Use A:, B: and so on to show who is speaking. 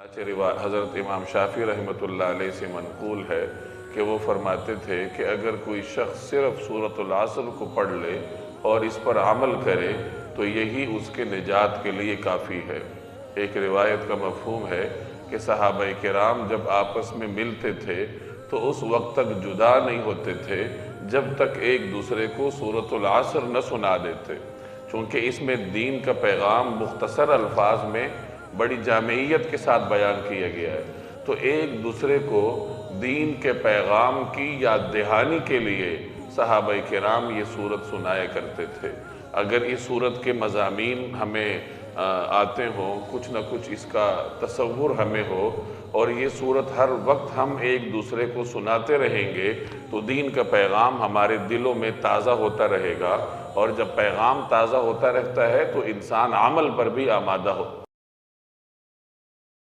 A: حضرت امام شافعی رحمۃ اللہ علیہ سے منقول ہے کہ وہ فرماتے تھے کہ اگر کوئی شخص صرف سورۃ العصر کو پڑھ لے اور اس پر عمل کرے تو یہی اس کے نجات کے لیے کافی ہے۔ ایک روایت کا مفہوم ہے کہ صحابہ کرام جب آپس میں ملتے تھے تو اس وقت تک جدا نہیں ہوتے تھے جب تک ایک دوسرے کو سورۃ العصر نہ سنا دیتے، چونکہ اس میں دین کا پیغام مختصر الفاظ میں بڑی جامعیت کے ساتھ بیان کیا گیا ہے۔ تو ایک دوسرے کو دین کے پیغام کی یاد دہانی کے لیے صحابہ کرام یہ سورت سنایا کرتے تھے۔ اگر اس سورت کے مضامین ہمیں آتے ہوں، کچھ نہ کچھ اس کا تصور ہمیں ہو، اور یہ سورت ہر وقت ہم ایک دوسرے کو سناتے رہیں گے تو دین کا پیغام ہمارے دلوں میں تازہ ہوتا رہے گا، اور جب پیغام تازہ ہوتا رہتا ہے تو انسان عمل پر بھی آمادہ